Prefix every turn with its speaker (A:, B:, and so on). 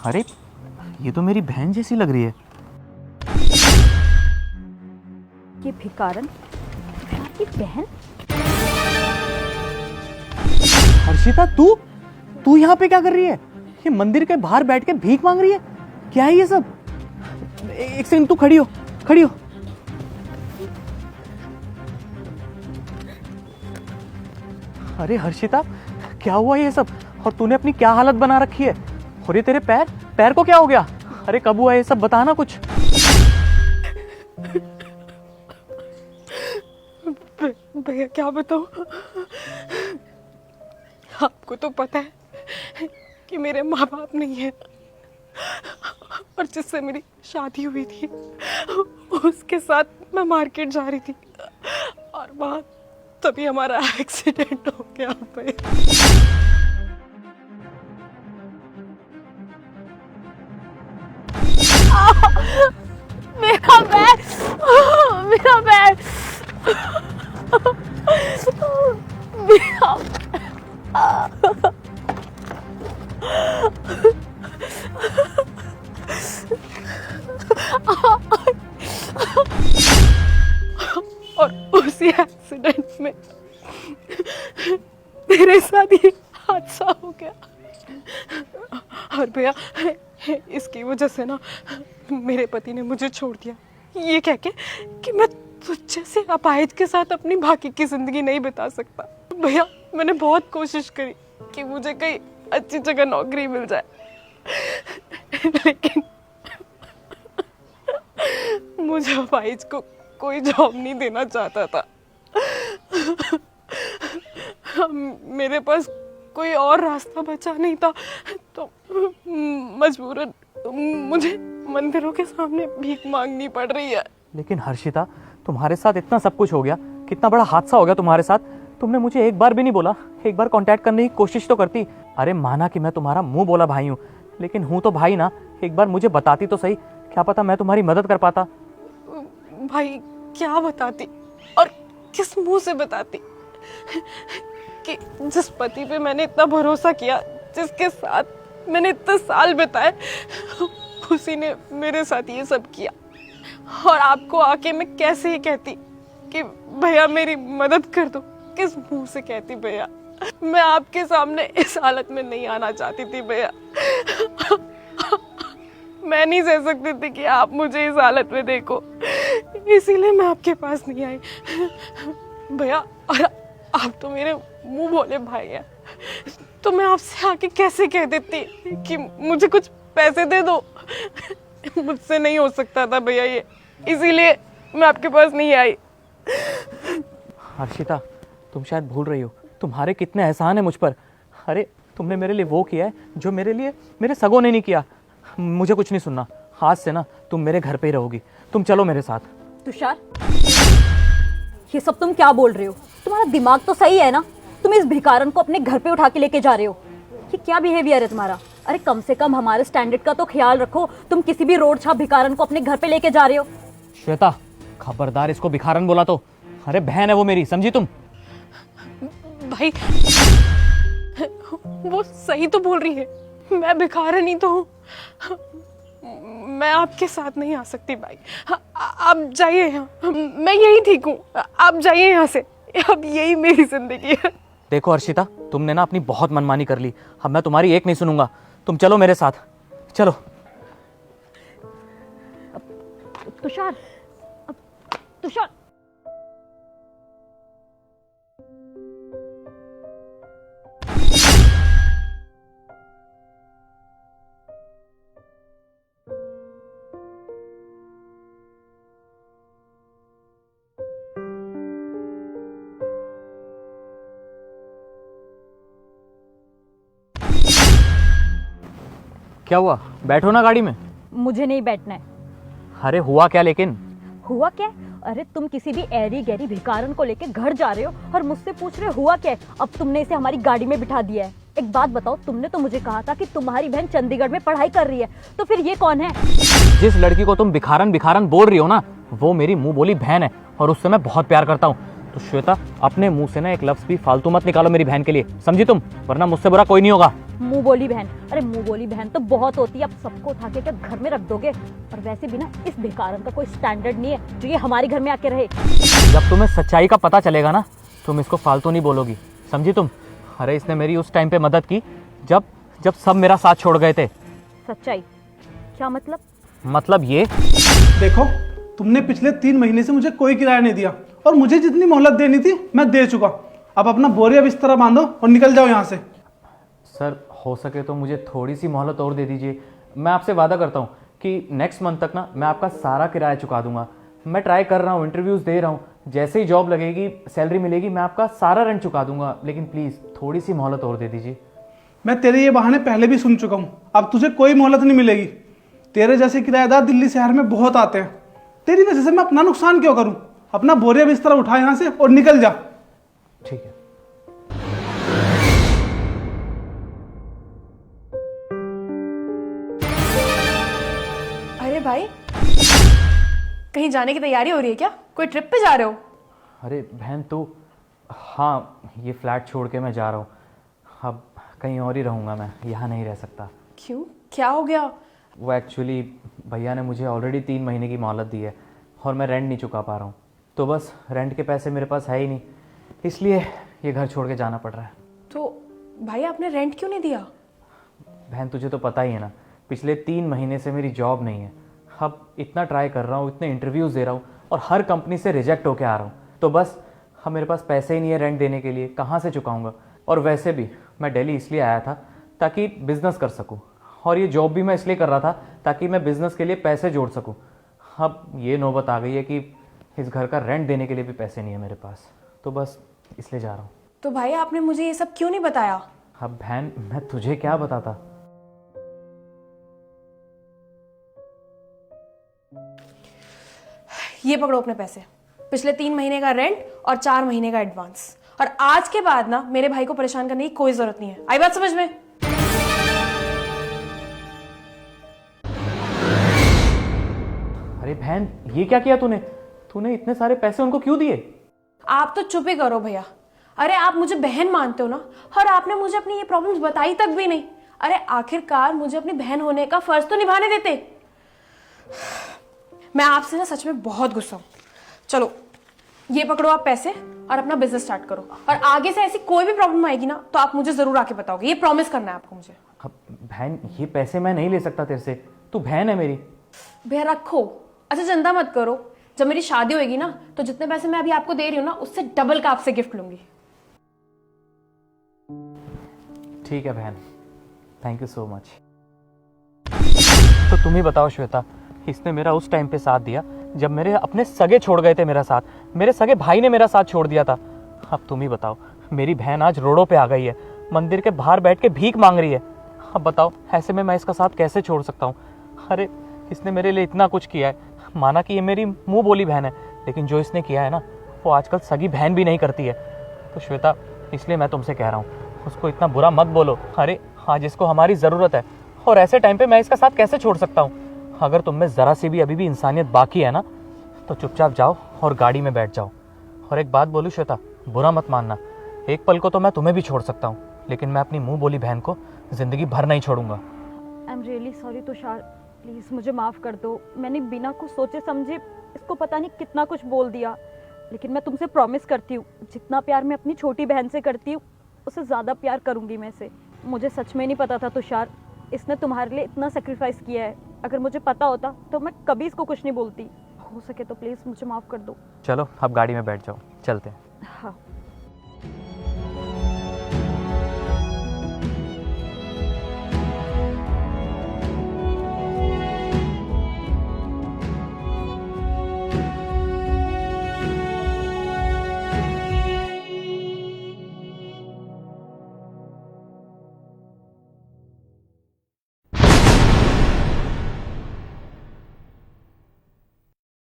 A: अरे ये तो मेरी बहन जैसी लग रही है।
B: ये भिखारन की बहन?
A: हर्षिता, तू यहाँ पे क्या कर रही है? ये मंदिर के बाहर बैठ के भीख मांग रही है? क्या है ये सब? एक सेकंड, तू खड़ी हो। अरे हर्षिता, क्या हुआ ये सब? और तूने अपनी क्या हालत बना रखी है? और ये तेरे पैर को क्या हो गया? अरे कब हुआ ये सब, बताना कुछ।
C: भैया क्या बताऊं, आपको तो पता है कि मेरे माँ बाप नहीं है, और जिससे मेरी शादी हुई थी उसके साथ मैं मार्केट जा रही थी और वहां तभी हमारा एक्सीडेंट हो गया भैया।
B: मेरा बैग, मेरा बैग, मेरा
C: और उसी एक्सीडेंट में मेरे साथ ये हादसा हो गया। और भैया इसकी वजह से ना मेरे पति ने मुझे छोड़ दिया, ये कह के कि मैं तुझ से अपाहिज के साथ अपनी बाकी की जिंदगी नहीं बिता सकता। भैया मैंने बहुत कोशिश करी कि मुझे कहीं अच्छी जगह नौकरी मिल जाए, लेकिन मुझे अपाहिज को कोई जॉब नहीं देना चाहता था। मेरे पास कोई और रास्ता बचा नहीं था, तो मजबूरन मुझे मंदिरों के सामने भीख मांगनी पड़ रही है।
A: लेकिन हर्षिता, तुम्हारे साथ इतना सब कुछ हो गया, कितना बड़ा हादसा हो गया तुम्हारे साथ, तुमने मुझे एक बार भी नहीं बोला, एक बार कांटेक्ट करने की कोशिश तो करती। अरे माना कि मैं तुम्हारा मुंह बोला भाई हूँ, लेकिन हूँ तो भाई ना, एक बार मुझे बताती तो सही, क्या पता मैं तुम्हारी मदद कर पाता।
C: भाई क्या बताती और किस मुंह से बताती कि जिस पति पे मैंने इतना भरोसा किया, जिसके साथ मैंने इतने साल बिताए, उसी ने मेरे साथ ये सब किया। और आपको आके मैं कैसे ही कहती कि भैया मेरी मदद कर दो, किस मुंह से कहती भैया? मैं आपके सामने इस हालत में नहीं आना चाहती थी भैया। मैं नहीं सह सकती थी कि आप मुझे इस हालत में देखो, इसीलिए मैं आपके पास नहीं आई भैया। और आप तो मेरे मुंह बोले भाई हैं, तो मैं आपसे आके कैसे कह देती कि मुझे कुछ पैसे दे दो? मुझसे नहीं हो सकता था भैया ये, इसीलिए मैं आपके पास नहीं आई।
A: हर्षिता, तुम शायद भूल रही हो, तुम्हारे कितने एहसान है मुझ पर। अरे तुमने मेरे लिए वो किया है जो मेरे लिए मेरे सगों ने नहीं किया। मुझे कुछ नहीं सुनना, आज से ना तुम मेरे घर पे ही रहोगी। तुम चलो मेरे साथ।
B: तुषार, ये सब तुम क्या बोल रहे हो? तुम्हारा दिमाग तो सही है ना? तुम इस भिखारन को अपने घर पे उठा के लेके जा रहे हो, ये क्या बिहेवियर है तुम्हारा? अरे कम से कम हमारे स्टैंडर्ड का तो ख्याल रखो। तुम किसी भी रोड छाप भिखारन को अपने घर पे लेके जा रहे हो।
A: श्वेता, खबरदार इसको भिखारन बोला तो। अरे बहन है वो मेरी, समझी तुम?
C: भाई वो सही तो बोल रही है, मैं भिखारन ही तो हूँ। मैं आपके साथ नहीं आ सकती भाई, आप जाइए यहाँ, मैं यही ठीक हूँ, आप जाइए यहाँ से, अब यही मेरी जिंदगी है।
A: देखो हर्षिता, तुमने ना अपनी बहुत मनमानी कर ली, अब मैं तुम्हारी एक नहीं सुनूंगा। तुम चलो मेरे साथ, चलो।
B: तुषार, तुषार,
A: क्या हुआ? बैठो ना गाड़ी में।
B: मुझे नहीं बैठना है।
A: अरे हुआ क्या लेकिन?
B: हुआ क्या? अरे तुम किसी भी ऐरी गैरी भिखारन को लेके घर जा रहे हो और मुझसे पूछ रहे हो हुआ क्या है? अब तुमने इसे हमारी गाड़ी में बिठा दिया है। एक बात बताओ, तुमने तो मुझे कहा था कि तुम्हारी बहन चंडीगढ़ में पढ़ाई कर रही है, तो फिर ये कौन है?
A: जिस लड़की को तुम भिखारन भिखारन बोल रही हो ना, वो मेरी मुंह बोली बहन है और उससे मैं बहुत प्यार करता हूँ। तो श्वेता, अपने मुंह से ना एक लफ्ज भी फालतू मत निकालो मेरी बहन के लिए, समझी तुम? वरना मुझसे बुरा कोई नहीं होगा।
B: मुंह बोली बहन? अरे मुंह बोली बहन तो बहुत होती है, अब सबको उठा के क्या घर में रख दोगे? और वैसे भी ना इस भिखारन का कोई स्टैंडर्ड नहीं है जो ये हमारे घर में आके रहे।
A: जब तुम्हें सच्चाई का पता चलेगा ना, तुम इसको फालतू नहीं बोलोगी, समझी तुम? अरे इसने मेरी उस टाइम पे मदद की जब जब सब मेरा साथ छोड़ गए थे।
B: सच्चाई? क्या मतलब?
A: मतलब ये,
D: देखो, तुमने पिछले 3 महीने से मुझे कोई किराया नहीं दिया और मुझे जितनी मोहलत देनी थी मैं दे चुका। अब अपना बोरिया बिस्तर बांधो और निकल जाओ यहाँ से।
A: सर हो सके तो मुझे थोड़ी सी मोहलत और दे दीजिए। मैं आपसे वादा करता हूँ कि नेक्स्ट मंथ तक ना मैं आपका सारा किराया चुका दूंगा। मैं ट्राई कर रहा हूँ, इंटरव्यूज़ दे रहा हूँ, जैसे ही जॉब लगेगी, सैलरी मिलेगी, मैं आपका सारा रेंट चुका दूंगा। लेकिन प्लीज़ थोड़ी सी मोहलत और दे दीजिए।
D: मैं तेरे ये बहाने पहले भी सुन चुका हूँ, अब तुझे कोई मोहलत नहीं मिलेगी। तेरे जैसे किराएदार दिल्ली शहर में बहुत आते हैं, तेरी वजह से मैं अपना नुकसान क्यों करूँ? अपना बोरिया बिस्तर उठा यहाँ से और निकल जा।
A: ठीक है।
C: अरे भाई, कहीं जाने की तैयारी हो रही है क्या? कोई ट्रिप पे जा रहे हो?
A: अरे बहन तू, हाँ ये फ्लैट छोड़ के मैं जा रहा हूँ। अब कहीं और ही रहूँगा, मैं यहाँ नहीं रह सकता।
C: क्यों, क्या हो गया?
A: वो एक्चुअली भैया ने मुझे ऑलरेडी 3 महीने की मोहलत दी है और मैं रेंट नहीं चुका पा रहा हूँ। तो बस रेंट के पैसे मेरे पास है ही नहीं, इसलिए ये घर छोड़ के जाना पड़ रहा है।
C: तो भाई आपने रेंट क्यों नहीं दिया?
A: बहन तुझे तो पता ही है ना, पिछले 3 महीने से मेरी जॉब नहीं है। अब इतना ट्राई कर रहा हूँ, इतने इंटरव्यूज़ दे रहा हूँ और हर कंपनी से रिजेक्ट होके आ रहा हूँ। तो बस अब मेरे पास पैसे ही नहीं है रेंट देने के लिए, कहाँ से चुकाऊँगा? और वैसे भी मैं दिल्ली इसलिए आया था ताकि बिज़नेस कर सकूँ, और ये जॉब भी मैं इसलिए कर रहा था ताकि मैं बिज़नेस के लिए पैसे जोड़ सकूँ। अब ये नौबत आ गई है कि इस घर का रेंट देने के लिए भी पैसे नहीं है मेरे पास, तो बस इसलिए जा रहा हूँ।
C: तो भाई आपने मुझे ये सब क्यों नहीं बताया?
A: अब बहन मैं तुझे क्या बताता?
C: ये पकड़ो अपने पैसे, पिछले 3 महीने का रेंट और 4 महीने का एडवांस। और आज के बाद ना मेरे भाई को परेशान करने की कोई जरूरत नहीं है। आई बात समझ में?
A: अरे बहन ये क्या किया तूने? तूने इतने सारे पैसे उनको क्यों दिए?
C: आप तो चुप ही करो भैया। अरे आप मुझे बहन मानते हो ना, और आपने मुझे अपनी ये प्रॉब्लम्स बताई तक भी नहीं। अरे आखिरकार मुझे अपनी बहन होने का फर्ज तो निभाने देते। मैं आपसे ना सच में बहुत गुस्सा हूं। चलो ये पकड़ो आप पैसे और अपना बिजनेस स्टार्ट करो, और आगे से ऐसी कोई भी प्रॉब्लम आएगी ना तो आप मुझे जरूर आके बताओगे, ये प्रॉमिस करना है आपको मुझे।
A: अब बहन ये पैसे मैं नहीं ले सकता तेरे से, तू बहन है मेरी।
C: भैया रखो। अच्छा चिंता मत करो, जब मेरी शादी होगी ना तो जितने पैसे मैं अभी आपको दे रही हूँ ना उससे डबल का आपसे गिफ्ट लूंगी।
A: ठीक है बहन, थैंक यू सो मच। तो तुम ही बताओ श्वेता, इसने मेरा उस टाइम पे साथ दिया जब मेरे अपने सगे छोड़ गए थे मेरा साथ, मेरे सगे भाई ने मेरा साथ छोड़ दिया था। अब तुम ही बताओ, मेरी बहन आज रोडों पे आ गई है, मंदिर के बाहर बैठ के भीख मांग रही है। अब बताओ ऐसे में मैं इसका साथ कैसे छोड़ सकता हूँ? अरे इसने मेरे लिए इतना कुछ किया है, माना कि ये मेरी मुंह बोली बहन है, लेकिन जो इसने किया है ना वो आजकल सगी बहन भी नहीं करती है। तो श्वेता इसलिए मैं तुमसे कह रहा हूँ, उसको इतना बुरा मत बोलो। अरे आज इसको हमारी ज़रूरत है और ऐसे टाइम पे मैं इसका साथ कैसे छोड़ सकता हूँ? अगर तुम में ज़रा सी भी अभी भी इंसानियत बाकी है ना तो चुपचाप जाओ और गाड़ी में बैठ जाओ। और एक बात बोलूँ श्वेता, बुरा मत मानना, एक पल को तो मैं तुम्हें भी छोड़ सकता हूँ, लेकिन मैं अपनी मुंह बोली बहन को ज़िंदगी भर नहीं छोड़ूंगा।
B: I am really sorry Tushar, please मुझे माफ़ कर दो। मैंने बिना कुछ सोचे समझे इसको पता नहीं कितना कुछ बोल दिया, लेकिन मैं तुमसे प्रॉमिस करती हूँ जितना प्यार मैं अपनी छोटी बहन से करती हूँ उससे ज़्यादा प्यार करूँगी मैं इसे। मुझे सच में नहीं पता था तुषार, इसने तुम्हारे लिए इतना सेक्रीफाइस किया है। अगर मुझे पता होता तो मैं कभी इसको कुछ नहीं बोलती। हो सके तो प्लीज़ मुझे माफ़ कर दो।
A: चलो अब गाड़ी में बैठ जाओ, चलते हैं।
B: हाँ।